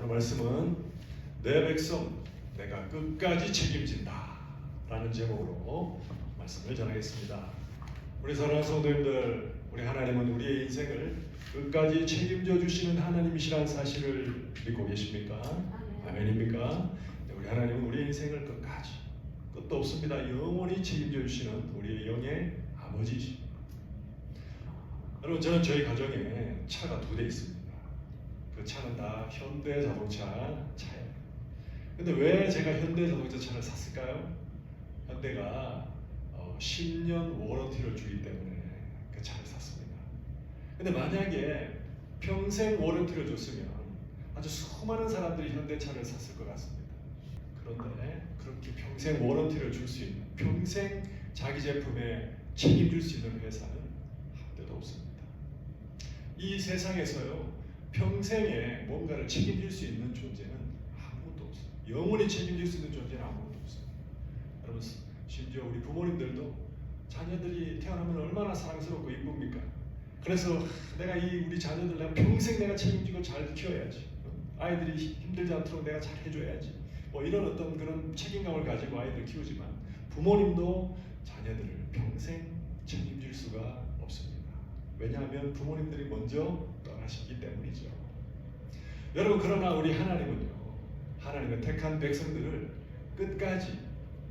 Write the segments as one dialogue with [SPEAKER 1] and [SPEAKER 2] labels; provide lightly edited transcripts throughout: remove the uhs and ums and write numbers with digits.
[SPEAKER 1] 오늘 말씀은 내 백성 내가 끝까지 책임진다 라는 제목으로 말씀을 전하겠습니다. 우리 사랑하는 성도님들, 우리 하나님은 우리의 인생을 끝까지 책임져 주시는 하나님이시라는 사실을 믿고 계십니까? 아멘입니까? 우리 하나님은 우리의 인생을 끝까지, 끝도 없습니다, 영원히 책임져 주시는 우리의 영의 아버지이십니다. 여러분, 저는 저희 가정에 차가 2대 있습니다. 그 차는 다 현대자동차 차예요. 근데 왜 제가 현대자동차 차를 샀을까요? 현대가 10년 워런티를 주기 때문에 그 차를 샀습니다. 근데 만약에 평생 워런티를 줬으면 아주 수많은 사람들이 현대차를 샀을 것 같습니다. 그런데 그렇게 평생 워런티를 줄 수 있는, 평생 자기 제품에 책임질 수 있는 회사는 한 대도 없습니다. 이 세상에서요, 평생에 뭔가를 책임질 수 있는 존재는 아무것도 없어요. 영원히 책임질 수 있는 존재는 아무것도 없어요. 여러분, 심지어 우리 부모님들도 자녀들이 태어나면 얼마나 사랑스럽고 이쁩니까? 그래서 내가 우리 자녀들 내가 평생 내가 책임지고 잘 키워야지, 아이들이 힘들지 않도록 내가 잘 해줘야지, 뭐 이런 어떤 그런 책임감을 가지고 아이들을 키우지만 부모님도 자녀들을 평생 책임질 수가 없습니다. 왜냐하면 부모님들이 먼저 떠나시기 때문이죠. 여러분, 그러나 우리 하나님은요, 하나님의 택한 백성들을 끝까지,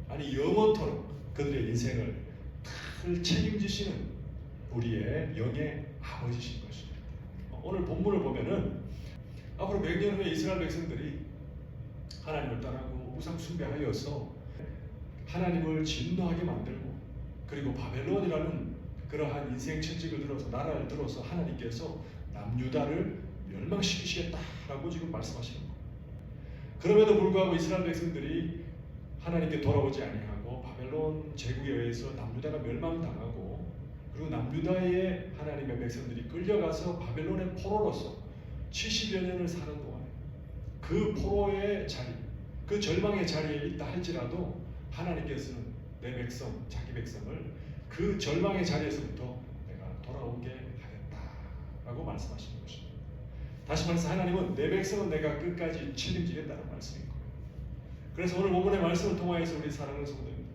[SPEAKER 1] 아니 영원토록 그들의 인생을 다 책임지시는 우리의 영의 아버지신 것입니다. 오늘 본문을 보면은 앞으로 100년 후에 이스라엘 백성들이 하나님을 떠나고 우상 숭배하여서 하나님을 진노하게 만들고, 그리고 바벨론이라는 그러한 인생 채찍을 들어서, 나라를 들어서 하나님께서 남유다를 멸망시키시겠다라고 지금 말씀하시는 거예요. 그럼에도 불구하고 이스라엘 백성들이 하나님께 돌아오지 아니하고 바벨론 제국에 의해서 남유다가 멸망당하고, 그리고 남유다의 하나님의 백성들이 끌려가서 바벨론의 포로로서 70여 년을 사는 동안 그 포로의 자리, 그 절망의 자리에 있다 할지라도 하나님께서는 내 백성, 자기 백성을 그 절망의 자리에서부터 내가 돌아오게 하겠다라고 말씀하시는 것입니다. 다시 말해서 하나님은 내 백성은 내가 끝까지 책임지겠다는 말씀인 거예요. 그래서 오늘 본문의 말씀을 통하여서 우리 사랑하는 성도님,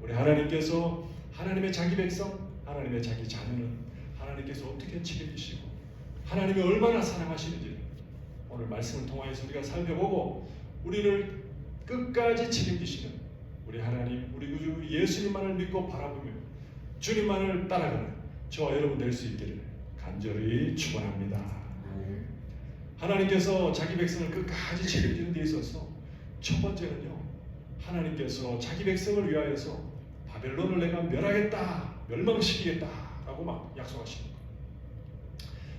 [SPEAKER 1] 우리 하나님께서 하나님의 자기 백성, 하나님의 자기 자녀는 하나님께서 어떻게 책임지시고 하나님이 얼마나 사랑하시는지 오늘 말씀을 통하여서 우리가 살펴보고, 우리를 끝까지 책임지시는 우리 하나님, 우리 구주 예수님만을 믿고 바라보며 주님만을 따라가는 저와 여러분 될 수 있기를 간절히 축원합니다. 하나님께서 자기 백성을 끝까지 책임지는 데 있어서 첫 번째는요, 하나님께서 자기 백성을 위하여서 바벨론을 내가 멸하겠다, 멸망시키겠다라고 막 약속하시는 거예요.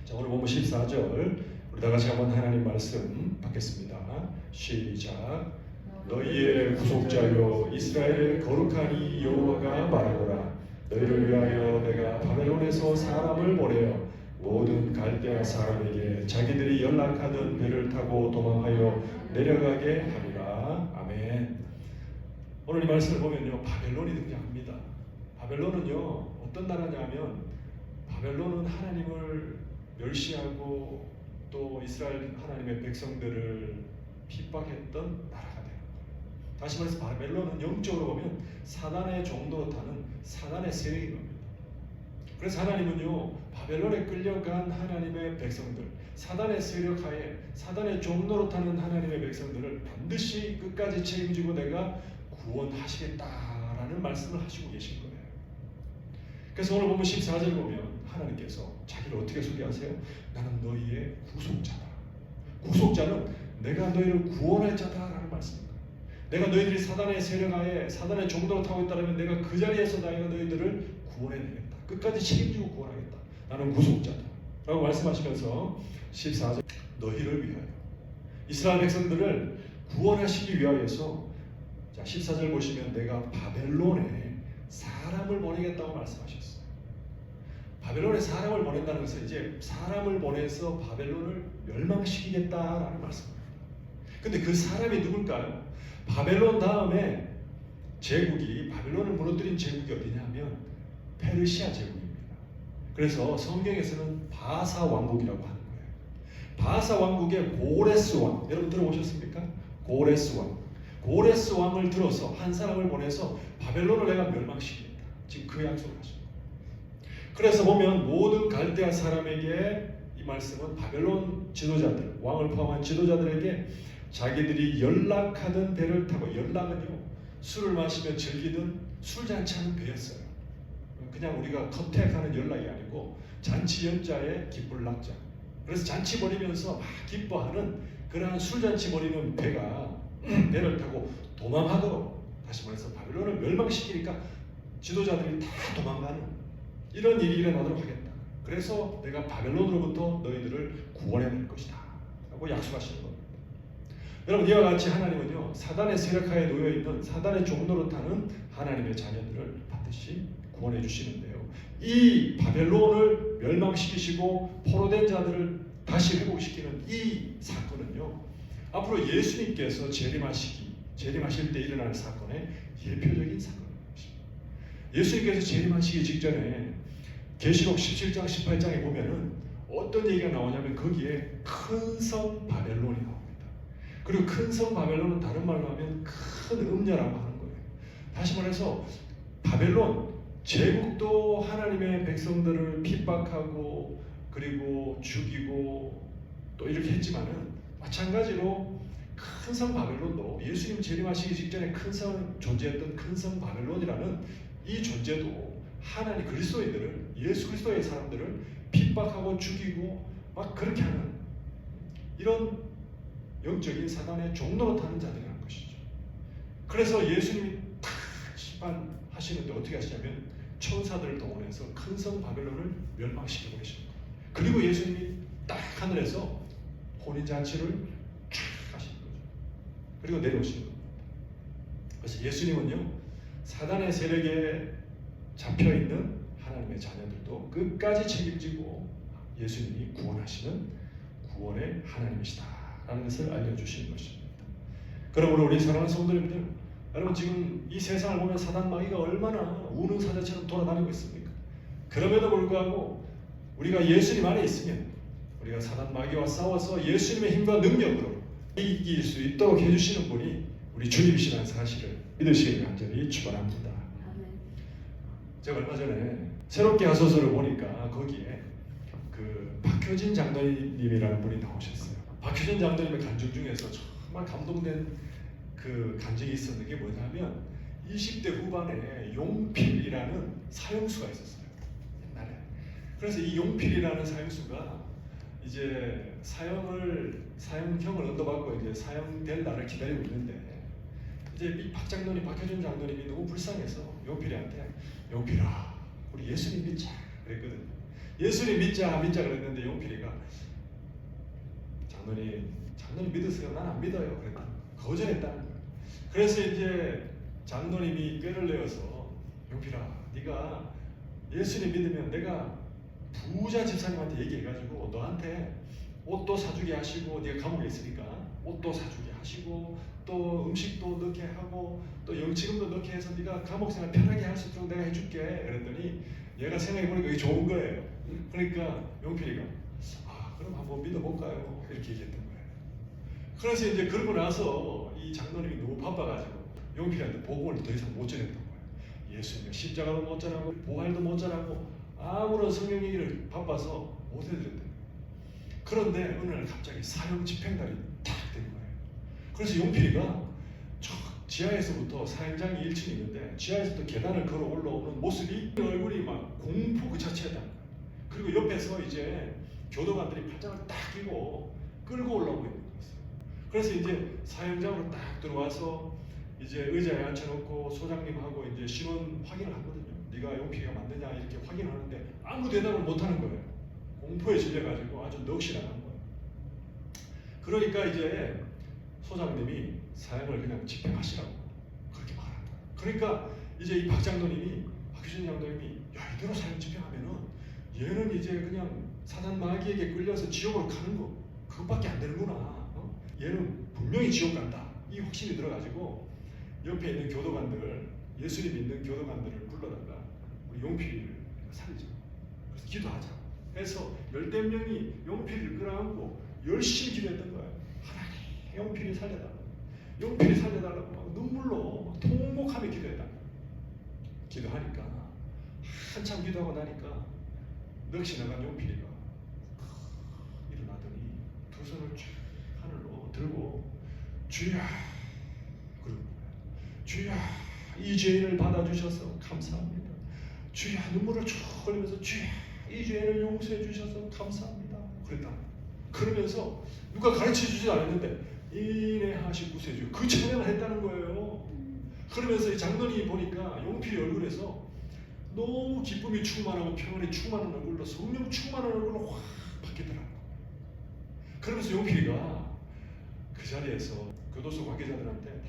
[SPEAKER 1] 자, 오늘 본문 14절 우리 다 같이 한번 하나님 말씀 받겠습니다. 시작. 너희의 구속자여 이스라엘의 거룩한 이 여호와가 말하노라. 너희를 위하여 내가 바벨론에서 사람을 보내어 모든 갈대아 사람에게 자기들이 연락하던 배를 타고 도망하여 내려가게 하리라. 아멘. 오늘 이 말씀을 보면요, 바벨론이 등장합니다. 바벨론은요, 어떤 나라냐면, 바벨론은 하나님을 멸시하고 또 이스라엘 하나님의 백성들을 핍박했던 나라가 되는 거예요. 다시 말해서 바벨론은 영적으로 보면 사단의 종노릇 하는 사단의 세력인 겁니다. 그래서 하나님은요, 바벨론에 끌려간 하나님의 백성들, 사단의 세력하에 사단의 종노릇하는 하나님의 백성들을 반드시 끝까지 책임지고 내가 구원하시겠다라는 말씀을 하시고 계신 거예요. 그래서 오늘 보면 14절 보면 하나님께서 자기를 어떻게 소개하세요? 나는 너희의 구속자다. 구속자는 내가 너희를 구원할 자다라는 말씀입니다. 내가 너희들이 사단의 세력하에 사단의 종노릇 하고 있다면 내가 그 자리에서 내가 너희들을 구원해내겠다. 끝까지 책임지고 구원하겠다. 나는 구속자다 라고 말씀하시면서 14절 너희를 위하여, 이스라엘 백성들을 구원하시기 위하여서, 자 14절 보시면 내가 바벨론에 사람을 보내겠다고 말씀하셨어요. 바벨론에 사람을 보낸다는 것은 이제 사람을 보내서 바벨론을 멸망시키겠다라는 말씀입니다. 근데 그 사람이 누굴까요? 바벨론 다음에 제국이, 바벨론을 무너뜨린 제국이 어디냐면 페르시아 제국입니다. 그래서 성경에서는 바사 왕국이라고 하는 거예요. 바사 왕국의 고레스 왕, 여러분 들어보셨습니까? 고레스 왕. 고레스 왕을 들어서 한 사람을 보내서 바벨론을 내가 멸망시키겠다. 지금 그 약속을 하십니다. 그래서 보면 모든 갈대아 사람에게 이 말씀은 바벨론 지도자들, 왕을 포함한 지도자들에게 자기들이 연락하던 배를 타고, 연락은요 술을 마시며 즐기던 술잔치하는 배였어요. 그냥 우리가 컨택하는 연락이 아니고 잔치 연자의 기쁠 낙자. 그래서 잔치 벌이면서 막 기뻐하는 그러한 술잔치 벌이는 배를 타고 도망하도록, 다시 말해서 바벨론을 멸망시키니까 지도자들이 다 도망가는 이런 일이 일어나도록 하겠다. 그래서 내가 바벨론으로부터 너희들을 구원해낼 것이다 라고 약속하시는 겁니다. 여러분, 이와 같이 하나님은요 사단의 세력하에 놓여있는, 사단의 종노릇하는 하나님의 자녀들을 반드시 구원해 주시는데요, 이 바벨론을 멸망시키시고 포로된 자들을 다시 회복시키는 이 사건은요 앞으로 예수님께서 재림하실 때 일어날 사건의 예표적인 사건인 것입니다. 예수님께서 재림하시기 직전에 계시록 17장 18장에 보면은 어떤 얘기가 나오냐면 거기에 큰 성 바벨론이 나옵니다. 그리고 큰 성 바벨론은 다른 말로 하면 큰 음녀라고 하는 거예요. 다시 말해서 바벨론 제국도 하나님의 백성들을 핍박하고 그리고 죽이고 또 이렇게 했지만은, 마찬가지로 큰 성 바벨론도 예수님 재림하시기 직전에 큰 성 존재했던 큰 성 바벨론이라는 이 존재도 하나님 그리스도인들을, 예수 그리스도의 사람들을 핍박하고 죽이고 막 그렇게 하는 이런 영적인 사단의 종노릇하는 자들이라는 것이죠. 그래서 예수님이 탁 심판하시는데 어떻게 하시냐면 천사들을 동원해서 큰 성 바벨론을 멸망시키고 계십니다. 그리고 예수님이 딱 하늘에서 혼인잔치를 쫙 하시는 거죠. 그리고 내려오시는 겁니다. 그래서 예수님은요 사단의 세력에 잡혀있는 하나님의 자녀들도 끝까지 책임지고 예수님이 구원하시는 구원의 하나님이시다 라는 것을 알려주시는 것입니다. 그러므로 우리 사랑하는 성도님들, 여러분 지금 이 세상을 보면 사단 마귀가 얼마나 우는 사자처럼 돌아다니고 있습니까? 그럼에도 불구하고 우리가 예수님 안에 있으면 우리가 사단 마귀와 싸워서 예수님의 힘과 능력으로 이길 수 있도록 해주시는 분이 우리 주님이시라는 사실을 믿으시길 간절히 축원합니다. 제가 얼마 전에 새롭게 하소서를 보니까 거기에 그 박효진 장로님이라는 분이 나오셨어요. 박효진 장로님의 간증 중에서 정말 감동된 그 간증이 있었는 게 뭐냐면 20대 후반에 용필이라는 사형수가 있었어요. 옛날에. 그래서 이 용필이라는 사형수가 이제 사형형을 얻어받고 이제 사형될 날을 기다리고 있는데, 이제 이 박효진 장로님이 너무 불쌍해서 용필이한테, 용필아 우리 예수님 믿자 그랬거든요. 예수님 믿자 그랬는데 용필이가 장로님 믿으세요? 난 안 믿어요 그랬더니 거절했다는 거예요. 그래서 이제 장로님이 꾀를 내어서, 용필아 네가 예수님 믿으면 내가 부자 집사님한테 얘기해가지고 너한테 옷도 사주게 하시고, 네가 감옥에 있으니까 옷도 사주게 하시고 또 음식도 넣게 하고 또 영치금도 넣게 해서 네가 감옥생활 편하게 할 수 있도록 내가 해줄게 그랬더니, 얘가 생각해보니까 이게 좋은 거예요. 그러니까 용필이가 그럼 한번 믿어볼까요? 이렇게 얘기했던 거예요. 그래서 이제 그러고 나서 이 장로님이 너무 바빠가지고 용필이한테 복음을 더 이상 못 전했던 거예요. 예수님의 십자가도 못 전하고 부활도 못 전하고 아무런 성경 얘기를 바빠서 못 해드렸던 거예요. 그런데 어느 날 갑자기 사형 집행날이 탁 된 거예요. 그래서 용필이가 지하에서부터 사형장이 1층에 있는데 지하에서부터 계단을 걸어 올라오는 모습이, 얼굴이 막 공포 그 자체다. 그리고 옆에서 이제 교도관들이 팔짱을 딱 끼고 끌고 올라오고 있는 거였어요. 그래서 이제 사형장으로 딱 들어와서 이제 의자에 앉혀놓고 소장님하고 이제 신원 확인을 하거든요. 네가 용필이가 맞느냐 이렇게 확인하는데 아무 대답을 못하는 거예요. 공포에 질려가지고 아주 넋이 나간 거예요. 그러니까 이제 소장님이 사형을 그냥 집행하시라고 그렇게 말한다. 그러니까 이제 이 박효진 장로님이 야, 이대로 사형 집행하면은 얘는 이제 그냥 사단 마귀에게 끌려서 지옥으로 가는 거 그것밖에 안 되는구나. 얘는 분명히 지옥 간다. 이 확신이 들어가지고 옆에 있는 교도관들, 예수님 믿는 교도관들을 불러다가 우리 용필이를 살리자. 그래서 기도하자. 해서 10대 명이 용필이를 끌어안고 열심히 기도했던 거예요. 하나님, 용필이 살려달라고. 용필이 살려달라고 막 눈물로 통곡하며 기도하니까 한참 기도하고 나니까 넋이 나간 용필이가 일어나더니 두 손을 쫙 하늘로 들고 주야 그러는 거예요. 주야 이 죄인을 받아주셔서 감사합니다. 주야 눈물을 쭉 흘리면서 주야 이 죄인을 용서해 주셔서 감사합니다. 그러면서 누가 가르쳐 주지도 않았는데 인내하시 구세주 그 찬양을 했다는 거예요. 그러면서 이 장로님이 보니까 용필이 얼굴에서 너무 기쁨이 충만하고 평안이 충만한 얼굴로 성령 충만한 얼굴로 확 바뀌더라고요. 그러면서 용필이가 그 자리에서 교도소 관계자들한테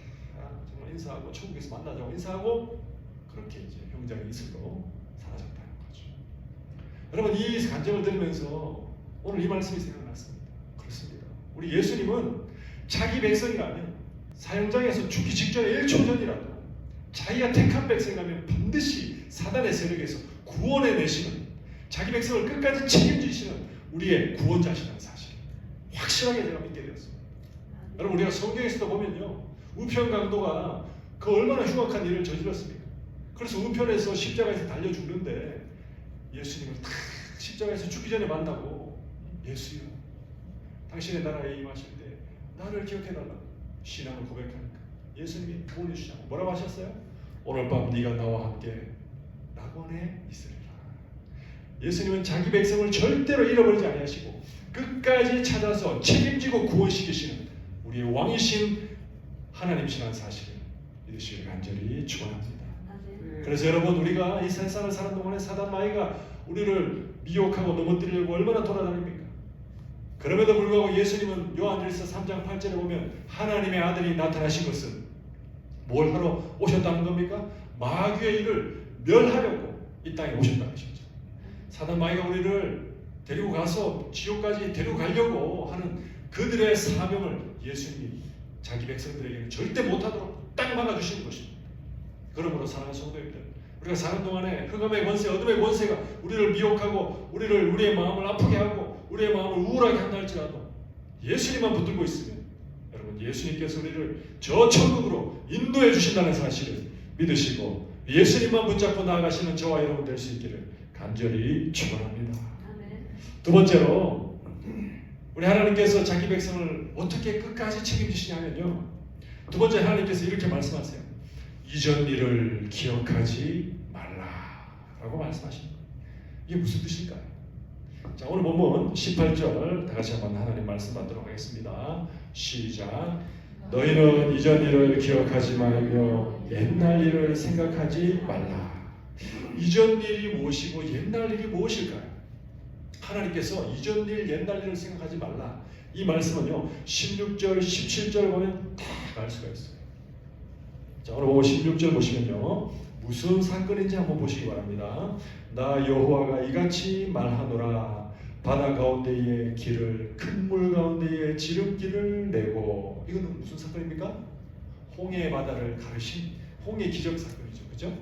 [SPEAKER 1] 정말 인사하고 천국에서 만나자고 인사하고 그렇게 이제 형장이 이슬로 사라졌다는 거죠. 여러분 이 간증을 들으면서 오늘 이 말씀이 생각났습니다. 그렇습니다. 우리 예수님은 자기 백성이라면 사형장에서 죽기 직전에 1초 전이라도 자기가 택한 백성이라면 반드시 사단의 세력에서 구원해내시는 자기 백성을 끝까지 책임지시는 우리의 구원자시라는 사실 확실하게 제가 믿게 되었습니다. 여러분 우리가 성경에서도 보면요 우편 강도가 그 얼마나 흉악한 일을 저질렀습니까? 그래서 우편에서 십자가에서 달려 죽는데 예수님을 탁 십자가에서 죽기 전에 만나고 예수여 당신의 나라에 임하실 때 나를 기억해달라고 신앙을 고백하니까 예수님이 구원해 주시냐고 뭐라고 하셨어요? 오늘 밤 네가 나와 함께 낙원에 있으리라. 예수님은 자기 백성을 절대로 잃어버리지 아니하시고 끝까지 찾아서 책임지고 구원시키시는 우리의 왕이신 하나님이시라는 사실을 믿으시길 간절히 축원합니다. 그래서 여러분 우리가 이 세상을 사는 동안에 사단 마귀가 우리를 미혹하고 넘어뜨리려고 얼마나 돌아다닙니까? 그럼에도 불구하고 예수님은 요한일서 3장 8절에 보면 하나님의 아들이 나타나신 것은 뭘 하러 오셨다는 겁니까? 마귀의 일을 멸하려고 이 땅에 오셨다는 것이죠. 사단 마귀가 우리를 데리고 가서 지옥까지 데리고 가려고 하는 그들의 사명을 예수님이 자기 백성들에게는 절대 못하도록 딱 막아주시는 것입니다. 그러므로 사랑하는 성도님들 우리가 사는 동안에 흑암의 권세, 어둠의 권세가 우리를 미혹하고 우리의 마음을 아프게 하고 우리의 마음을 우울하게 한다 할지라도 예수님만 붙들고 있으면 여러분 예수님께서 우리를 저 천국으로 인도해 주신다는 사실을 믿으시고 예수님만 붙잡고 나아가시는 저와 여러분 될 수 있기를 간절히 축원합니다. 두 번째로 우리 하나님께서 자기 백성을 어떻게 끝까지 책임지시냐면요. 두 번째 하나님께서 이렇게 말씀하세요. 이전 일을 기억하지 말라라고 말씀하십니다. 이게 무슨 뜻일까요? 자 오늘 본문 18절 다 같이 한번 하나님 말씀 받도록 하겠습니다. 시작. 너희는 이전 일을 기억하지 말며 옛날 일을 생각하지 말라. 이전 일이 무엇이고 옛날 일이 무엇일까요? 하나님께서 이전 일 옛날 일을 생각하지 말라. 이 말씀은요 16절 17절 보면 다 알 수가 있어요. 자 오늘 16절 보시면요 무슨 사건인지 한번 보시기 바랍니다. 나 여호와가 이같이 말하노라. 바다 가운데의 길을 큰 물 가운데의 지름길을 내고 이거는 무슨 사건입니까? 홍해 바다를 가르신 홍해 기적 사건이죠. 그죠?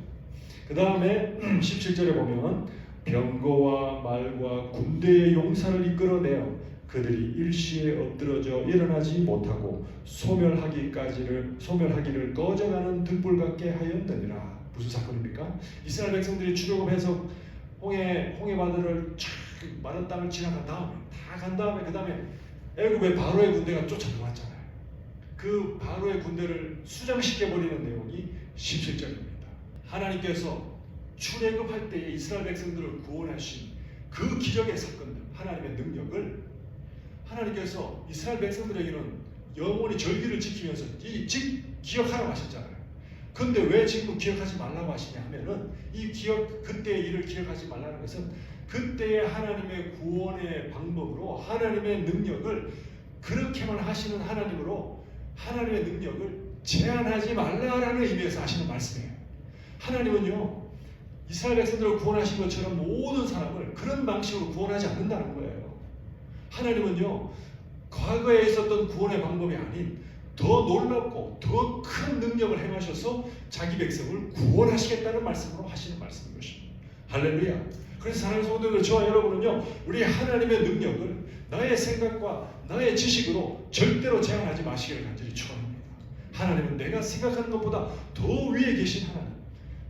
[SPEAKER 1] 그 다음에 17절에 보면 병거와 말과 군대의 용사를 이끌어내어 그들이 일시에 엎드러져 일어나지 못하고 소멸하기를 꺼져가는 등불 같게 하였느니라. 무슨 사건입니까? 이스라엘 백성들이 출애굽해서 홍해 바다를 쫙 마른 땅을 지나간 다음에 다 간 다음에 그 다음에 애굽의 바로의 군대가 쫓아 들어왔잖아요. 그 바로의 군대를 수장시켜 버리는 내용이 17절입니다. 하나님께서 출애굽할 때에 이스라엘 백성들을 구원하신 그 기적의 사건들, 하나님의 능력을 하나님께서 이스라엘 백성들에게는 영원히 절기를 지키면서 기억하라고 하셨잖아요. 근데 왜 지금 기억하지 말라고 하시냐 하면은 그때의 일을 기억하지 말라는 것은 그때의 하나님의 구원의 방법으로 하나님의 능력을 그렇게만 하시는 하나님으로 하나님의 능력을 제한하지 말라라는 의미에서 하시는 말씀이에요. 하나님은요 이스라엘 백성들을 구원하신 것처럼 모든 사람을 그런 방식으로 구원하지 않는다는 거예요. 하나님은요 과거에 있었던 구원의 방법이 아닌 더 놀랍고 더 큰 능력을 행하셔서 자기 백성을 구원하시겠다는 말씀으로 하시는 말씀인 것입니다. 할렐루야. 그래서 사랑하는 성도들 저와 여러분은요 우리 하나님의 능력을 나의 생각과 나의 지식으로 절대로 제한하지 마시기를 간절히 축원합니다. 하나님은 내가 생각하는 것보다 더 위에 계신 하나님,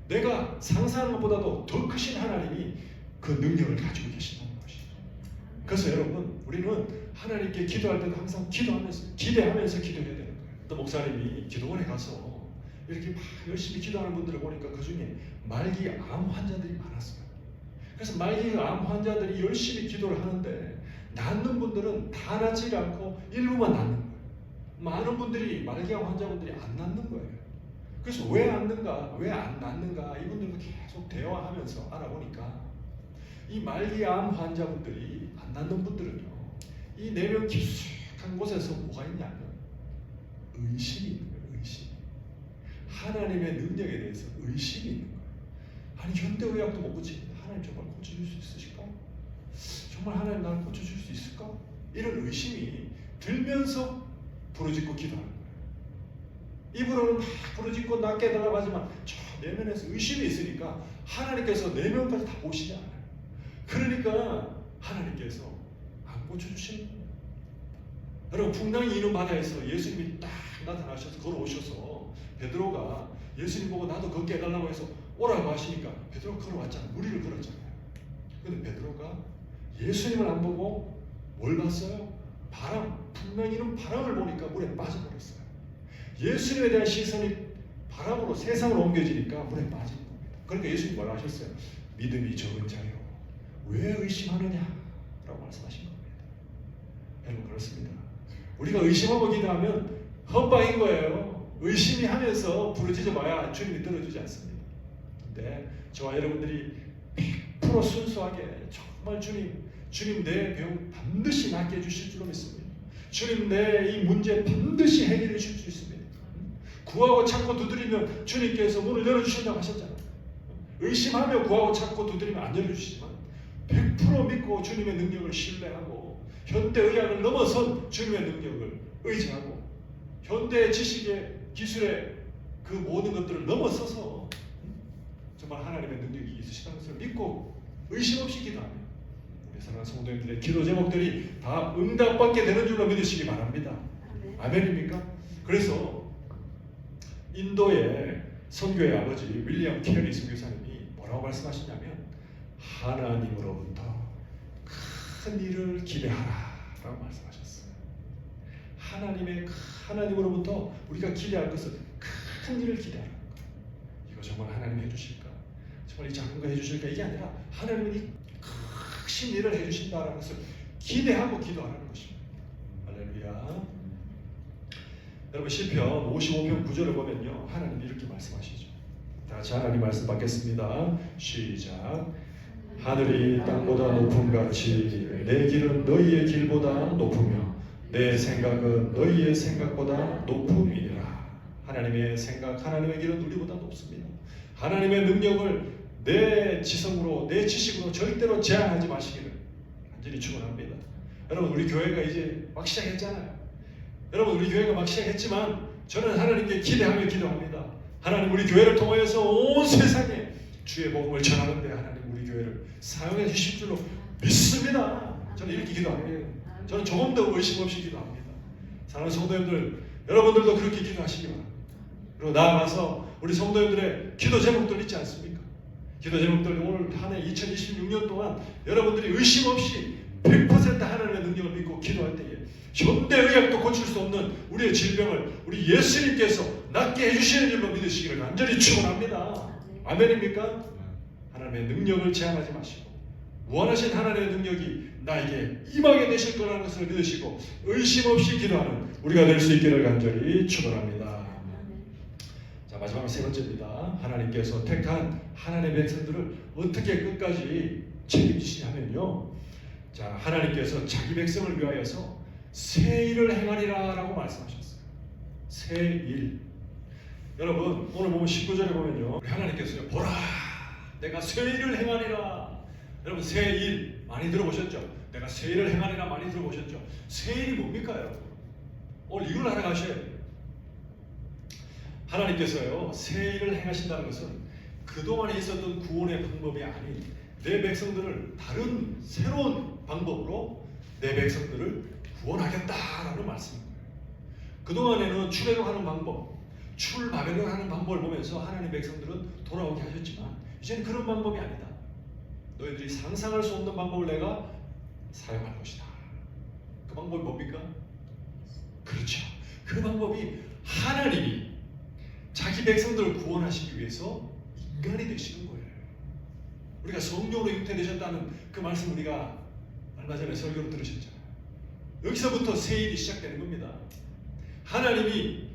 [SPEAKER 1] 내가 상상하는 것보다도 더 크신 하나님이 그 능력을 가지고 계신다는 것이죠. 그래서 여러분, 우리는 하나님께 기도할 때도 항상 기도하면서, 기대하면서 기도해야 되는 거예요. 또 목사님이 기도원에 가서 이렇게 막 열심히 기도하는 분들을 보니까 그 중에 말기 암 환자들이 많았어요. 그래서 말기 암 환자들이 열심히 기도를 하는데 낫는 분들은 다 낫지 않고 일부만 낫는 거예요. 많은 분들이 말기암 환자분들이 안 낫는 거예요. 그래서 왜 안 낫는가, 왜 안 낫는가 이분들과 계속 대화하면서 알아보니까 이 말기암 환자분들이 안 낫는 분들은요, 이 내면 깊숙한 곳에서 뭐가 있냐면 의심이 있는 거예요. 의심. 하나님의 능력에 대해서 의심이 있는 거예요. 아니 현대의학도 못 고치는데 하나님 정말 고쳐줄 수 있으실까? 정말 하나님 나를 고쳐줄 수 있을까? 이런 의심이 들면서 부르짖고 기도하는 거예요. 입으로는 막 부르짖고 낫게 해달라고 하지만 저 내면에서 의심이 있으니까 하나님께서 내면까지 다 보시지 않아요. 그러니까 하나님께서 안 고쳐주시는 거예요. 여러분, 풍랑이 이는 바다에서 예수님이 딱 나타나셔서 걸어오셔서 베드로가 예수님 보고 나도 걷게 해달라고 해서 오라고 하시니까 베드로가 걸어왔잖아요. 무리를 걸었잖아요. 근데 베드로가 예수님을 안 보고 뭘 봤어요? 바람, 풍랑이 이는 바람을 보니까 물에 빠져버렸어요. 예수님에 대한 시선이 바람으로 세상으로 옮겨지니까 물에 빠진 겁니다. 그러니까 예수님이 뭐라 하셨어요? 믿음이 적은 자요, 왜 의심하느냐? 라고 말씀하신 겁니다. 여러분, 그렇습니다. 우리가 의심하고 기도하면 헛방인 거예요. 의심이 하면서 부르짖어봐야 주님이 들어주지 않습니다. 근데 저와 여러분들이 100% 순수하게 정말 주님 내 병 반드시 낫게 해주실 줄로 믿습니다. 주님 내 이 문제 반드시 해결해 주실 수 있습니다. 구하고 찾고 두드리면 주님께서 문을 열어주신다고 하셨잖아요. 의심하며 구하고 찾고 두드리면 안 열어주시지만 100% 믿고 주님의 능력을 신뢰하고 현대의학을 넘어선 주님의 능력을 의지하고 현대 지식의 기술의 그 모든 것들을 넘어서서 정말 하나님의 능력이 있으시다는 것을 믿고 의심 없이 기도하면 우리 사랑하는 성도님들의 기도 제목들이 다 응답받게 되는 줄로 믿으시기 바랍니다. 아멘입니까? 그래서 인도의 선교의 아버지 윌리엄 캐리 선교사님이 뭐라고 말씀하시냐면 하나님으로부터 큰 일을 기대하라 라고 말씀하셨어요. 하나님으로부터 우리가 기대할 것은 큰 일을 기대하라는 거예요. 이거 정말 하나님이 해주실까? 정말 이 작은 거 해주실까? 이게 아니라 하나님이 이 크신 일을 해주신다는 것을 기대하고 기도하라는 것입니다. 할렐루야. 여러분, 시편 55편 9절을 보면요, 하나님이 이렇게 말씀하시죠. 다 같이 하나님 말씀 받겠습니다. 시작. 하늘이 땅보다 높음같이 내 길은 너희의 길보다 높으며 내 생각은 너희의 생각보다 높음이니라. 하나님의 생각, 하나님의 길은 우리보다 높습니다. 하나님의 능력을 내 지성으로, 내 지식으로 절대로 제한하지 마시기를 간절히 축원합니다. 여러분, 우리 교회가 이제 막 시작했잖아요. 여러분, 우리 교회가 막 시작했지만 저는 하나님께 기대하며 기도합니다. 하나님, 우리 교회를 통하여서 온 세상에 주의 복음을 전하는데 하나님 우리 교회를 사용해 주실 줄로 믿습니다. 저는 이렇게 기도합니다. 저는 조금 더 의심 없이 기도합니다. 사랑하는 성도님들, 여러분들도 그렇게 기도하시기 바랍니다. 그리고 나아가서 우리 성도님들의 기도 제목들 있지 않습니까? 기도 제목들 오늘 한 해 2026년 동안 여러분들이 의심 없이 100% 하나님의 능력을 믿고 기도할 때에 현대의학도 고칠 수 없는 우리의 질병을 우리 예수님께서 낫게 해주시는 줄로 믿으시기를 간절히 축원합니다. 아멘입니까? 하나님의 능력을 제한하지 마시고 무한하신 하나님의 능력이 나에게 임하게 되실 거라는 것을 믿으시고 의심 없이 기도하는 우리가 될 수 있기를 간절히 축원합니다. 자, 마지막 세 번째입니다. 하나님께서 택한 하나님의 백성들을 어떻게 끝까지 책임지시냐면요, 자, 하나님께서 자기 백성을 위하여서 새 일을 행하리라 라고 말씀하셨어요. 새 일. 여러분, 오늘 보면 19절에 보면요, 우리 하나님께서요, 보라 내가 새 일을 행하리라. 여러분, 새 일 많이 들어보셨죠? 내가 새 일을 행하리라 많이 들어보셨죠? 새 일이 뭡니까 여러분? 오늘 이걸 알아가셔야 돼요. 하나님께서요, 새 일을 행하신다는 것은 그동안에 있었던 구원의 방법이 아닌 내 백성들을 다른 새로운 방법으로 내 백성들을 구원하겠다라는 말씀입니다. 그동안에는 출애굽하는 방법, 출바벨론하는 방법을 보면서 하나님 백성들은 돌아오게 하셨지만 이제는 그런 방법이 아니다. 너희들이 상상할 수 없는 방법을 내가 사용할 것이다. 그 방법이 뭡니까? 그렇죠. 그 방법이 하나님이 자기 백성들을 구원하시기 위해서 인간이 되시는 거예요. 우리가 성령으로 잉태되셨다는 그 말씀 우리가 얼마 전에 설교로 들으셨잖아요. 여기서부터 새 일이 시작되는 겁니다. 하나님이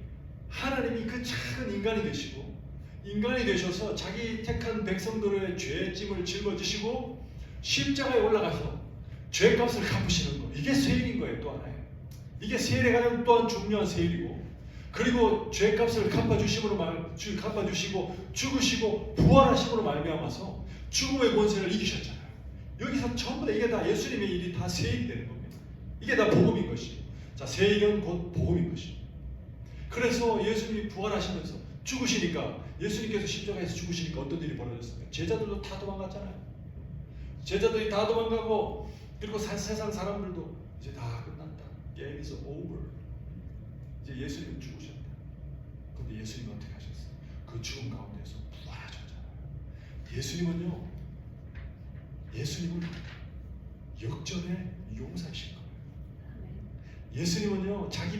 [SPEAKER 1] 그 작은 인간이 되시고 인간이 되셔서 자기 택한 백성들의 죄짐을 짊어지시고 십자가에 올라가서 죄값을 갚으시는 거. 이게 새 일인 거예요. 또 하나의. 이게 새 일에 가장 또한 중요한 새 일이고 그리고 죄값을 갚아주시고 죽으시고 부활하심으로 말미암아서 죽음의 권세를 이기셨잖아요. 여기서 전부 다 이게 다 예수님의 일이 다 새 일이 되는 겁니다. 이게 다 복음인 것이죠. 자, 새 일은 곧 복음인 것이죠. 그래서 예수님이 부활하시면서 죽으시니까 예수님께서 십자가에서 죽으시니까 어떤 일이 벌어졌습니까? 제자들도 다 도망갔잖아요. 제자들이 다 도망가고 그리고 세상 사람들도 이제 다 끝났다. Game is over. 이제 예수님은 죽으셨다. 그런데 예수님은 어떻게 하셨어요? 그 죽음 가운데서 부활하셨잖아요. 예수님은 역전의 용사이신 거예요. 예수님은요 자기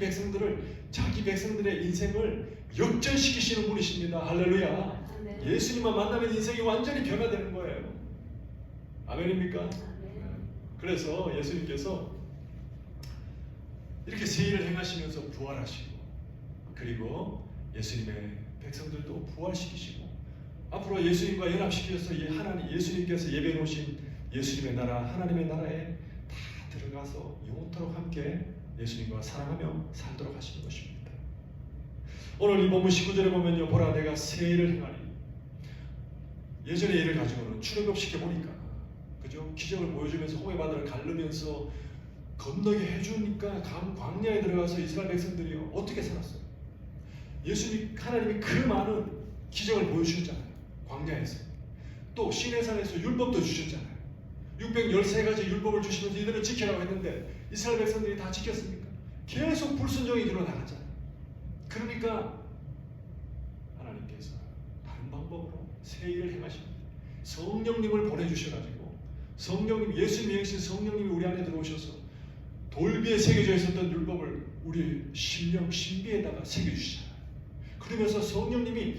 [SPEAKER 1] 백성들의 인생을 역전시키시는 분이십니다. 할렐루야. 예수님만 만나면 인생이 완전히 변화되는 거예요. 아멘입니까? 그래서 예수님께서 이렇게 새 일을 행하시면서 부활하시고 그리고 예수님의 백성들도 부활시키시고 앞으로 예수님과 연합시키셔서 예수님께서 예배해 놓으신 예수님의 나라 하나님의 나라에 다 들어가서 영원토록 함께 예수님과 사랑하며 살도록 하시는 것입니다. 오늘 이 본문 19절에 보면요. 보라 내가 새 일을 행하니 예전의 일을 가지고는 출애굽시켜보니까 그죠? 기적을 보여주면서 홍해바다를 가르면서 건너게 해주니까 광야에 들어가서 이스라엘 백성들이 어떻게 살았어요? 하나님이 그 많은 기적을 보여주셨잖아요. 광야에서. 또 시내산에서 율법도 주셨잖아요. 613가지 율법을 주시면서 이들을 지키라고 했는데 이스라엘 백성들이 다 지켰습니까? 계속 불순종이 드러나갔잖아요. 그러니까 하나님께서 다른 방법으로 새 일을 행하십니다. 성령님을 보내주셔가지고 성령님, 예수님이 행신 성령님이 우리 안에 들어오셔서 돌비에 새겨져 있었던 율법을 우리 심령, 신비에다가 새겨주시잖아요. 그러면서 성령님이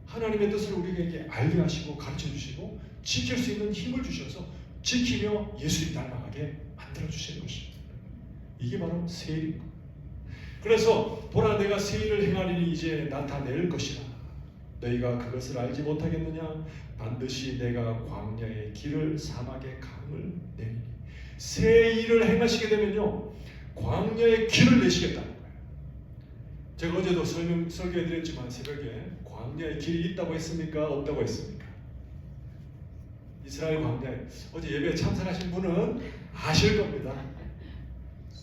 [SPEAKER 1] 하나님의 뜻을 우리에게 알게 하시고 가르쳐주시고 지킬 수 있는 힘을 주셔서 지키며 예수님 닮아가게 만들어주시는 것입니다. 이게 바로 새 일입니다. 그래서 보라 내가 새 일을 행하리니 이제 나타낼 것이라. 너희가 그것을 알지 못하겠느냐? 반드시 내가 광야의 길을 사막의 강을 내리니. 새 일을 행하시게 되면요 광야의 길을 내시겠다는 거예요. 제가 어제도 설교해드렸지만 새벽에 광야의 길이 있다고 했습니까? 없다고 했습니까? 이스라엘 광야에 어제 예배에 참석하신 분은 아실 겁니다.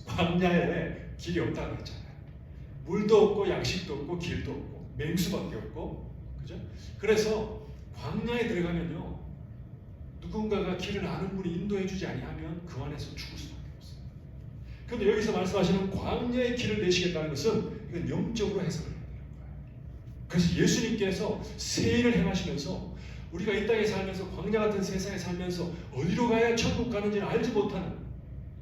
[SPEAKER 1] 광야에 길이 없다고 했잖아요. 물도 없고 양식도 없고 길도 없고 맹수밖에 없고 그죠? 그래서 광야에 들어가면요 누군가가 길을 아는 분이 인도해주지 아니하면 그 안에서 죽을 수밖에 없어요. 그런데 여기서 말씀하시는 광야의 길을 내시겠다는 것은 이건 영적으로 해석을 해야 되는 거예요. 그래서 예수님께서 새 일을 행하시면서 우리가 이 땅에 살면서 광야 같은 세상에 살면서 어디로 가야 천국 가는지는 알지 못하는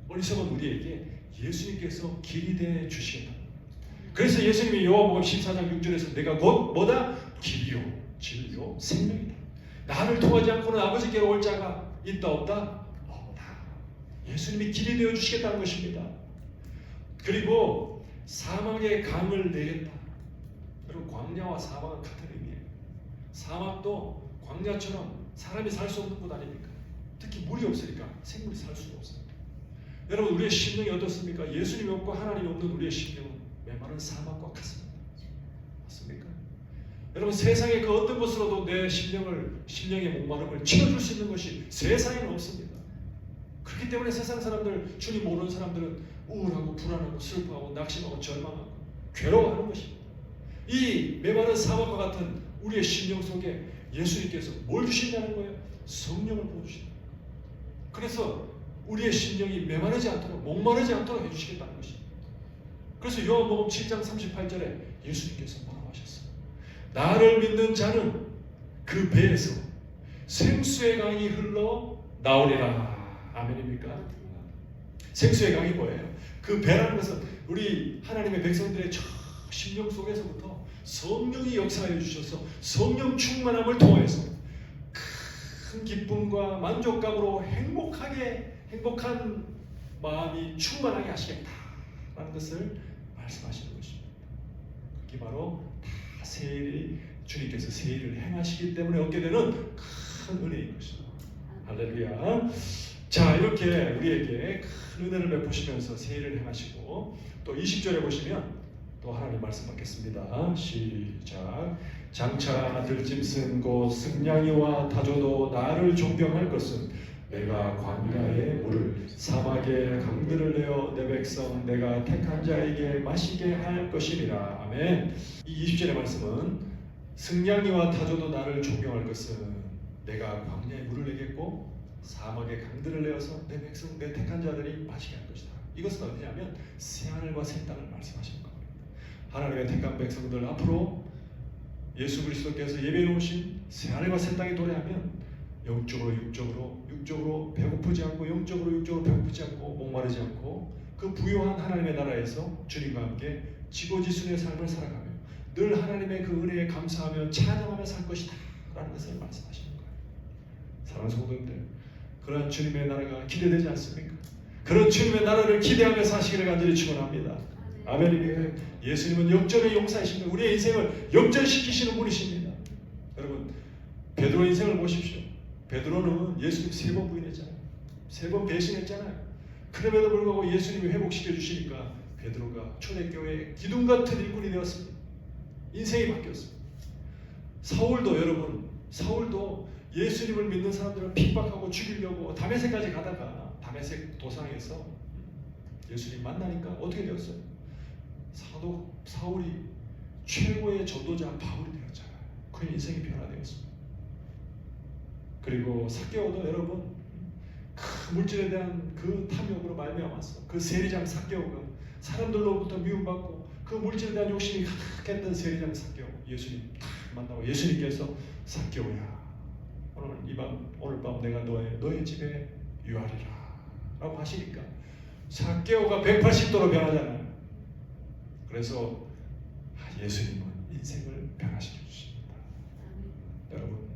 [SPEAKER 1] 어리석은 우리에게 예수님께서 길이 되어 주시겠다. 그래서 예수님이 요한복음 14장 6절에서 내가 곧 뭐다? 길이요 진리요 생명이다. 나를 통하지 않고는 아버지께로 올 자가 있다 없다? 없다. 예수님이 길이 되어 주시겠다는 것입니다. 그리고 사막의 강을 내겠다. 여러분 광야와 사막은 같은 의미예요. 사막도 광야처럼 사람이 살 수 없는 곳 아닙니까? 특히 물이 없으니까 생물이 살 수가 없어요. 여러분 우리의 심령이 어떻습니까? 예수님이 없고 하나님이 없는 우리의 심령은 메마른 사막과 같습니다. 맞습니까? 여러분 세상의 그 어떤 것으로도 내 심령의 목마름을 채워줄 수 있는 것이 세상에는 없습니다. 그렇기 때문에 세상 사람들, 주님 모르는 사람들은 우울하고 불안하고 슬퍼하고 낙심하고 절망하고 괴로워하는 것입니다. 이 메마른 사막과 같은 우리의 심령 속에 예수님께서 뭘 주신다는 거예요? 성령을 부어주신다. 그래서 우리의 심령이 메마르지 않도록 목마르지 않도록 해주시겠다는 것입니다. 그래서 요한복음 7장 38절에 예수님께서 뭐라고 하셨어요? 나를 믿는 자는 그 배에서 생수의 강이 흘러 나오리라. 아멘입니까? 생수의 강이 뭐예요? 그 배라는 것은 우리 하나님의 백성들의 심령 속에서부터 성령이 역사해 주셔서 성령 충만함을 통해서 큰 기쁨과 만족감으로 행복한 마음이 충만하게 하시겠다라는 것을 말씀하시는 것입니다. 그게 바로 다 세일이 주님께서 세일을 행하시기 때문에 얻게 되는 큰 은혜인 것입니다. 할렐루야. 자, 이렇게 우리에게 큰 은혜를 베푸시면서 세일을 행하시고 또 20절에 보시면 또 하나님 말씀 받겠습니다. 시작. 장차 들짐승 곧 승냥이와 타조도 나를 존경할 것은 내가 광야의 물을 사막의 강들을 내어 내 백성 내가 택한 자에게 마시게 할 것이니라. 아멘. 이 20절의 말씀은 승냥이와 타조도 나를 존경할 것은 내가 광야의 물을 내겠고 사막의 강들을 내어서 내 백성 내 택한 자들이 마시게 할 것이다. 이것은 어디냐면 새하늘과 새 땅을 말씀하시는 겁니다. 하나님의 택한 백성들 앞으로 예수 그리스도께서 예배해 놓으신 새하늘과 새 땅이 도래하면 영적으로 육적으로 배고프지 않고 영적으로 육적으로 배고프지 않고 목마르지 않고 그 부요한 하나님의 나라에서 주님과 함께 지고지순의 삶을 살아가며 늘 하나님의 그 은혜에 감사하며 찬양하며 살 것이다 라는 것을 말씀하시는 거예요. 사랑하는 성도님들, 그런 주님의 나라가 기대되지 않습니까? 그런 주님의 나라를 기대하며 사시기를 간절히 축원합니다. 아멘입니다. 예수님은 역전의 용사이신 거예요. 우리의 인생을 역전시키시는 분이십니다. 여러분, 베드로 인생을 보십시오. 베드로는 예수님 3번 부인했잖아요. 3번 배신했잖아요. 그럼에도 불구하고 예수님이 회복시켜 주시니까 베드로가 초대교회의 기둥 같은 일꾼이 되었습니다. 인생이 바뀌었습니다. 사울도 예수님을 믿는 사람들을 핍박하고 죽이려고 다메섹까지 가다가 다메섹 도상에서 예수님 만나니까 어떻게 되었어요? 사울이 최고의 전도자 바울이 되었잖아요. 그의 인생이 변화되었습니다. 그리고 삭개오도 여러분 그 물질에 대한 그 탐욕으로 말미암았어. 그 세리장 삭개오가 사람들로부터 미움받고 그 물질에 대한 욕심이 가득했던 세리장 삭개오 예수님 딱 만나고 예수님께서 삭개오야 오늘 밤 내가 너의 집에 유하리라 라고 하시니까 삭개오가 180도로 변하잖아요. 그래서 예수님은 인생을 변화시켜 주십니다. 여러분,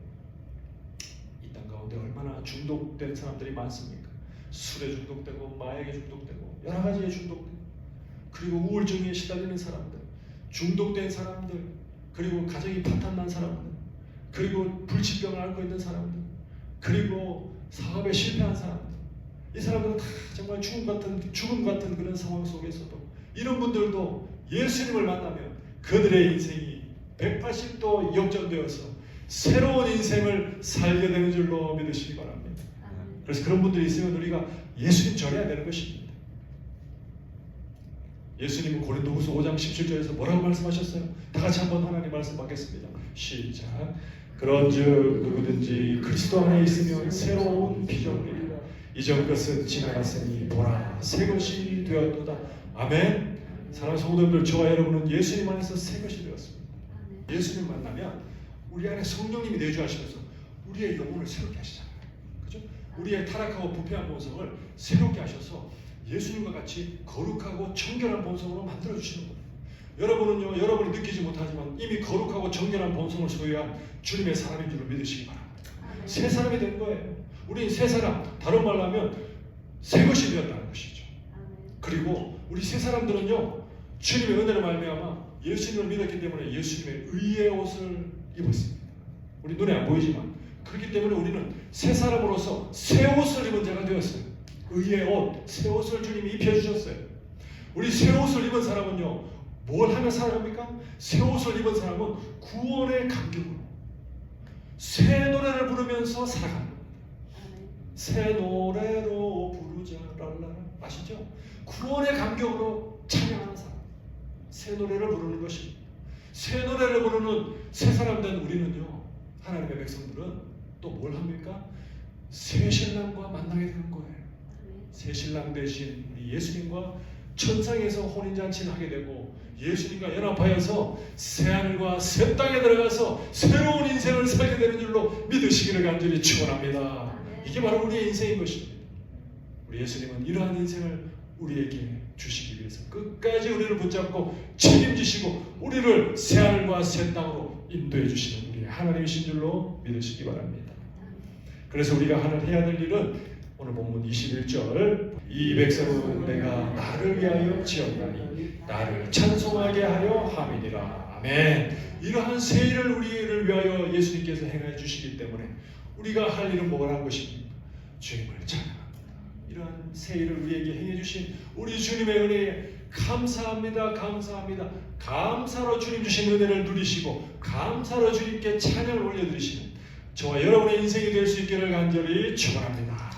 [SPEAKER 1] 이 땅 가운데 얼마나 중독된 사람들이 많습니까? 술에 중독되고 마약에 중독되고 여러 가지에 중독되고 그리고 우울증에 시달리는 사람들, 중독된 사람들, 그리고 가정이 파탄난 사람들, 그리고 불치병을 앓고 있는 사람들, 그리고 사업에 실패한 사람들, 이 사람들은 다 정말 죽음 같은 그런 상황 속에서도 이런 분들도 예수님을 만나면 그들의 인생이 180도 역전되어서 새로운 인생을 살게 되는 줄로 믿으시기 바랍니다. 그래서 그런 분들이 있으면 우리가 예수님 전해야 되는 것입니다. 예수님은 고린도후서 5장 17절에서 뭐라고 말씀하셨어요? 다 같이 한번 하나님 말씀 받겠습니다. 시작. 그런즉 누구든지 그리스도 안에 있으면 새로운 피조물이라. 이전 것은 지나갔으니 보라 새 것이 되었도다. 아멘. 사랑하는 성도님들, 저와 여러분은 예수님 안에서 새 것이 되었습니다. 예수님 만나면 우리 안에 성령님이 내주하시면서 우리의 영혼을 새롭게 하시잖아요. 그죠? 우리의 타락하고 부패한 본성을 새롭게 하셔서 예수님과 같이 거룩하고 정결한 본성으로 만들어 주시는 거예요. 여러분은요, 여러분이 느끼지 못하지만 이미 거룩하고 정결한 본성을 소유한 주님의 사람인 줄 믿으시기 바랍니다. 새 사람이 된 거예요. 우리 새 사람, 다른 말로 하면 새 것이 되었다는 것이죠. 그리고 우리 새 사람들은요, 주님의 은혜로 말미암아 예수님을 믿었기 때문에 예수님의 의의 옷을 입었습니다. 우리 눈에 안 보이지만 그렇기 때문에 우리는 새 사람으로서 새 옷을 입은 자가 되었어요. 의의 옷, 새 옷을 주님이 입혀주셨어요. 우리 새 옷을 입은 사람은요, 뭘 하며 살아갑니까? 새 옷을 입은 사람은 구원의 감격으로 새 노래를 부르면서 살아갑니다. 새 노래로 부르자 랄라 아시죠? 구원의 감격으로 찬양하는 사람, 새 노래를 부르는 것입니다. 새 노래를 부르는 새 사람 된 우리는요, 하나님의 백성들은 또 뭘 합니까? 새 신랑과 만나게 되는 거예요. 새신랑 되신 우리 예수님과 천상에서 혼인잔치를 하게 되고 예수님과 연합하여서 새하늘과 새 땅에 들어가서 새로운 인생을 살게 되는 줄로 믿으시기를 간절히 축원합니다. 이게 바로 우리의 인생인 것입니다. 우리 예수님은 이러한 인생을 우리에게 주시기 위해서 끝까지 우리를 붙잡고 책임지시고 우리를 새하늘과 새 땅으로 인도해 주시는 우리의 하나님이신 줄로 믿으시기 바랍니다. 그래서 우리가 해야 될 일은 오늘 본문 21절 이 백성은 내가 나를 위하여 지었나니 나를 찬송하게 하려 함이니라. 아멘. 이러한 새 일을 우리를 위하여 예수님께서 행해 주시기 때문에 우리가 할 일은 뭐라는 것입니까? 주님을 찬양합니다. 이러한 새 일을 우리에게 행해 주신 우리 주님의 은혜에 감사합니다. 감사합니다. 감사로 주님 주신 은혜를 누리시고 감사로 주님께 찬양을 올려드리시는 저와 여러분의 인생이 될 수 있기를 간절히 축원합니다.